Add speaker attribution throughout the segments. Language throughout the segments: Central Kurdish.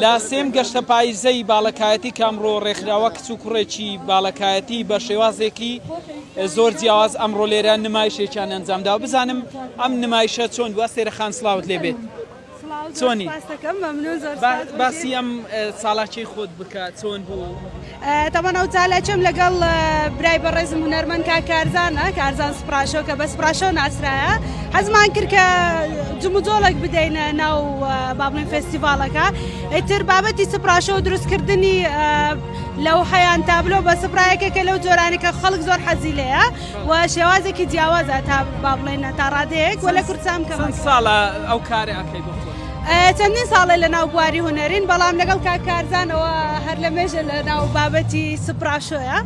Speaker 1: لا سێم گەشتە پاییزەی باڵەکایەتی کامڕۆ ڕێکخراوە کچ و کوڕێکی باڵەکایەتی بە شێوازێکی زۆر جیاواز ئەمڕۆ لێرە نمایشێکیان ئەنجامدا و بزانم ئەم نمایشە چۆن بووە سێرەخان سڵاوت لێبێت چۆنی باسی ئەم ساڵاچەی خۆت بکە چۆن بوو
Speaker 2: تەمان ئەو چالاچەم لەگەڵ برای بەڕێزم هونەرمەند کارزانە کارزان سپراشۆ کە بە سپراشۆ ناسرایە حەزمان کرد کە جموجۆڵێک بدەینە ناو بابڵین فێستیڤالەکە ئیتر بابەتی سپراشۆ و دروستکردنی لەو حەیان تابلۆ بە سپرایەکە لەو جۆرانی کە خەڵک زۆر حەزی لێیە و شێوازێکی جیاوازە تا بابڵێنە تا ڕادەیەک وە لە کورسام کە
Speaker 1: ساڵە ئەو کارە ئەەکەی بۆ
Speaker 2: چەندین ساڵی لە ناو بواری هونەرین بەڵام لەگەڵ کارزانەوە هەر لە مێژە لە ناو بابەتی سپراشۆیە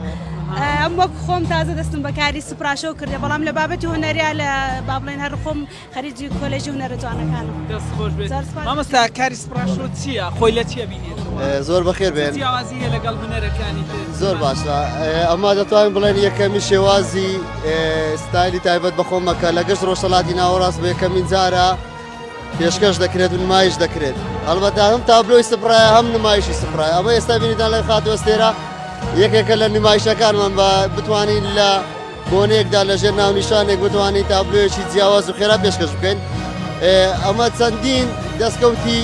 Speaker 2: ئەم وەک خۆم تازە دەستم بەکاری سپراشۆ کردێ بەڵام لە بابەتی هونەریا لە بابڵێن هەر خۆم خەریجی کۆلێژی هونەرە جوانەکانم
Speaker 1: مامۆستا کاری سپراشۆ چییە خۆی لە چیە بینێت
Speaker 3: زۆر بەخێر بێن
Speaker 1: جیاوازی هەیە لەگەڵ هونەرەکانی
Speaker 3: زۆر باشە ئەمە دەتوانین بڵێن یەکەمی شێوازی ستایلی تایبەت بەخۆمەکە لە گەشت ڕۆژهەڵاتی ناوەڕاست بە یەکەمین جارە پێشکەش دەکرێت و نمایش دەکرێت ئەلبەتە هەم تابلۆی سپرایە هەم نمایشی سپرایە ئەمە ئێستا بینیدان لە خاتوەستێرە یەکێکە لە نمایشەکانمان بە بتوانین لە بۆنەیەکدا لەژێر ناونیشانێک بتوانین تابلۆیەکی جیاواز و خێرا پێشکەش بکەین ئەمە چەندین دەستکەوتی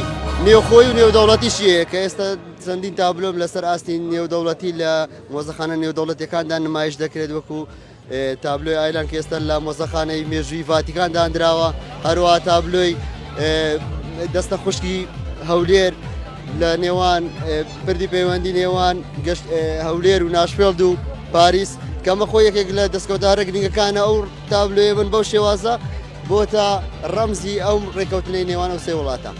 Speaker 3: نێوخۆی و نێودەوڵەتیشیەیە کە ئێستا چەندین تابلۆم لەسەر ئاستی نێودەوڵەتی لە مۆزەخانە نێودەوڵەتیەکاندا نمایش دەکرێت وەکو تابلۆی ئایلان کە ئێستا لە مۆزەخانەی مێژووی ڤاتیکان دانراوە هەروەها تابلۆی دەستە خوشکی هەولێر لە نێوان پردی پەیوەندی نێوان هەولێر و ناشفێڵد و پاریس کەمە خۆی یەکێک لە دەستکەوتارە گرنگەکانە ئەو تابلۆیە من بەو شێوازە بۆتە ڕەمزی ئەو ڕێکەوتنەی نێوان و سێ وڵاتە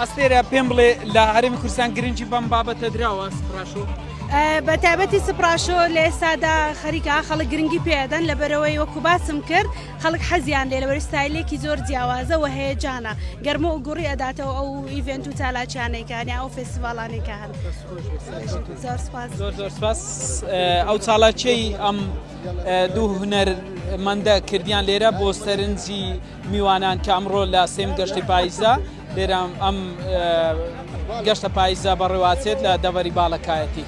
Speaker 1: ئەستێرە پێم بڵێ لە هەرێمی کوردستان گرنگی بەم بابەتە دراوە سپراشۆ
Speaker 2: بە تایبەتی سپراشۆ لە ئێستادا خەریکە خەڵک گرنگی پێدەن لەبەرەوەی وەکو باسم کرد خەڵک حەزیان لێ لەبەر ستایلێکی زۆر جیاوازە و هەیەجانە گەرمە و گوڕی ئەداتەوە ئەو ئیڤێنت و چالاکیانەیەکانی ئەو فێستیڤاڵانێکە هەن
Speaker 1: زۆر سپاس ئەو چالاکیەی ئەم دوو هونەرمەندە کردیان لێرە بۆ سەرنجی میوانان کە ئەمڕۆ لە سێم گەشتی پاییزە لێرە ئەم گەشتە پاییزە بەڕێوەچێت لە دەڤەری باڵەکایەتی